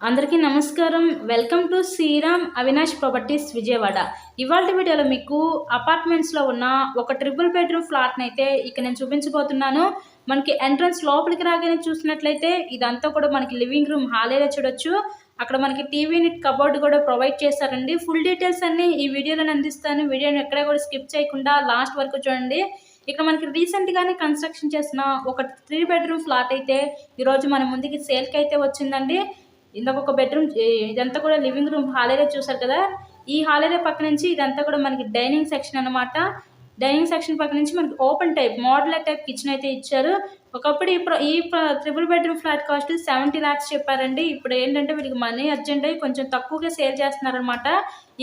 అందరికీ నమస్కారం. Welcome to Sriram Avinash properties Vijayawada. ఇవాల్టి వీడియోలో మీకు అపార్ట్మెంట్స్లో ఉన్న ఒక ట్రిపుల్ బెడ్రూమ్ ఫ్లాట్ని అయితే ఇక్కడ నేను చూపించబోతున్నాను. మనకి ఎంట్రన్స్ లోపలికి రాగానే చూసినట్లయితే ఇదంతా కూడా మనకి లివింగ్ రూమ్ హాల్ ఏరియా చూడొచ్చు. అక్కడ మనకి టీవీ యూనిట్ కబోర్డ్ కూడా ప్రొవైడ్ చేశారండి. ఫుల్ డీటెయిల్స్ అన్ని ఈ వీడియోలో అందిస్తాను. వీడియోని ఎక్కడ కూడా స్కిప్ చేయకుండా లాస్ట్ వరకు చూడండి. ఇక్కడ మనకి రీసెంట్గానే కన్స్ట్రక్షన్ చేసిన ఒక 3 బెడ్రూమ్ ఫ్లాట్ అయితే ఈరోజు మన ముందుకి సేల్కి అయితే వచ్చిందండి. ఇందాక ఒక బెడ్రూమ్ ఇదంతా కూడా లివింగ్ రూమ్ హాల్ ఏరియా చూసారు కదా. ఈ హాల్ ఏరియా పక్క నుంచి ఇదంతా కూడా మనకి డైనింగ్ సెక్షన్ అనమాట. డైనింగ్ సెక్షన్ పక్క నుంచి మనకి open type modular type kitchen అయితే ఇచ్చారు. ఒకప్పుడు ఈ triple bedroom flat cost 70 lakhs చెప్పారండి. ఇప్పుడు ఏంటంటే వీళ్ళకి మనీ అర్జెంట్ అయ్యి కొంచెం తక్కువగా సేల్ చేస్తున్నారనమాట.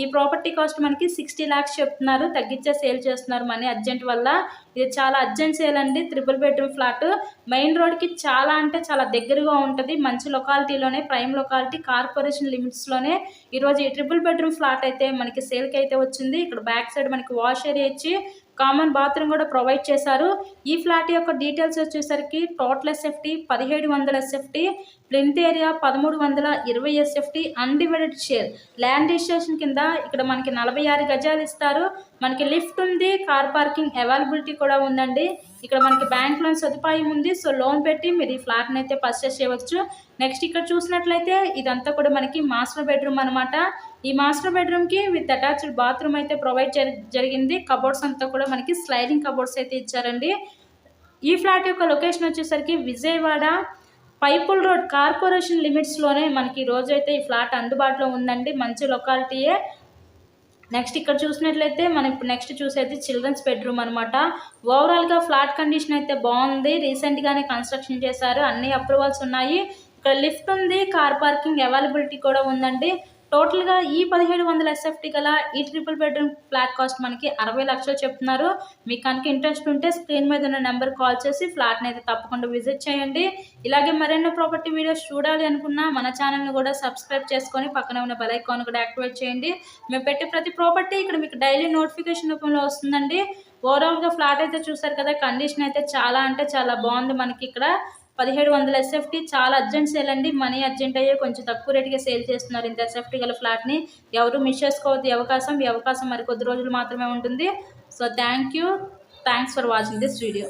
ఈ ప్రాపర్టీ కాస్ట్ మనకి 60 lakhs చెప్తున్నారు. తగ్గించే సేల్ చేస్తున్నారు మనీ అర్జెంట్ వల్ల. ఇది చాలా అర్జెంట్ సేల్ అండి. ట్రిపుల్ బెడ్రూమ్ ఫ్లాట్ మెయిన్ రోడ్కి చాలా అంటే చాలా దగ్గరగా ఉంటుంది. మంచి లొకాలిటీలోనే, ప్రైమ్ లొకాలిటీ, కార్పొరేషన్ లిమిట్స్లోనే ఈరోజు ఈ ట్రిపుల్ బెడ్రూమ్ ఫ్లాట్ అయితే మనకి సేల్కి అయితే వచ్చింది. ఇక్కడ బ్యాక్ సైడ్ మనకి వాష్ ఏరియా ఇచ్చి కామన్ బాత్రూమ్ కూడా ప్రొవైడ్ చేశారు. ఈ ఫ్లాట్ యొక్క డీటెయిల్స్ వచ్చేసరికి total SFT 1700 SFT, plinth area 1320 SFT, undivided share. Land registration కింద ఇక్కడ మనకి 46 గజాలు ఇస్తారు. మనకి లిఫ్ట్ ఉంది, కార్ పార్కింగ్ అవైలబిలిటీ కూడా ఉందండి. ఇక్కడ మనకి బ్యాంక్ లోన్ సదుపాయం ఉంది. సో లోన్ పెట్టి మీరు ఈ ఫ్లాట్ని అయితే పర్చేస్ చేయవచ్చు. నెక్స్ట్ ఇక్కడ చూసినట్లయితే ఇదంతా కూడా మనకి మాస్టర్ బెడ్రూమ్ అనమాట. ఈ మాస్టర్ బెడ్రూమ్కి విత్ అటాచ్డ్ బాత్రూమ్ అయితే ప్రొవైడ్ జరిగింది. కబోర్డ్స్ అంతా కూడా మనకి స్లైడింగ్ కబోర్డ్స్ అయితే ఇచ్చారండి. ఈ ఫ్లాట్ యొక్క లొకేషన్ వచ్చేసరికి విజయవాడ పైపుల్ రోడ్ కార్పొరేషన్ లిమిట్స్లోనే మనకి రోజు అయితే ఈ ఫ్లాట్ అందుబాటులో ఉందండి. మంచి లొకాలిటీయే. నెక్స్ట్ ఇక్కడ చూసినట్లయితే మనం ఇప్పుడు నెక్స్ట్ చూసేది చిల్డ్రన్స్ బెడ్రూమ్ అనమాట. ఓవరాల్గా ఫ్లాట్ కండిషన్ అయితే బాగుంది. రీసెంట్గానే కన్స్ట్రక్షన్ చేశారు. అన్ని అప్రూవల్స్ ఉన్నాయి. ఇక్కడ లిఫ్ట్ ఉంది, కార్ పార్కింగ్ అవైలబిలిటీ కూడా ఉందండి. టోటల్గా ఈ 1700 ఎస్ఎఫ్టీ గల ఈ ట్రిపుల్ బెడ్రూమ్ ఫ్లాట్ కాస్ట్ మనకి 60 లక్షలు చెప్తున్నారు. మీకు కనుక ఇంట్రెస్ట్ ఉంటే స్క్రీన్ మీద ఉన్న నెంబర్ కాల్ చేసి ఫ్లాట్ని అయితే తప్పకుండా విజిట్ చేయండి. ఇలాగే మరెన్నో ప్రాపర్టీ వీడియోస్ చూడాలి అనుకున్నా మన ఛానల్ని కూడా సబ్స్క్రైబ్ చేసుకొని పక్కన ఉన్న బెల్ ఐకాన్ కూడా యాక్టివేట్ చేయండి. మేము పెట్టే ప్రతి ప్రాపర్టీ ఇక్కడ మీకు డైలీ నోటిఫికేషన్ రూపంలో వస్తుందండి. ఓవరాల్గా ఫ్లాట్ అయితే చూసారు కదా, కండిషన్ అయితే చాలా అంటే చాలా బాగుంది. మనకి ఇక్కడ 1700 ఎస్ఎఫ్టీ చాలా అర్జెంట్ సేల్ అండి. మనీ అర్జెంట్ అయ్యే కొంచెం తక్కువ రేటుగా సేల్ చేస్తున్నారు ఇంత ఎస్ఎఫ్టీ గల ఫ్లాట్ని. ఎవరు మిస్ చేసుకోవద్దు ఈ అవకాశం మరి కొద్ది రోజులు మాత్రమే ఉంటుంది. So thanks for watching this video.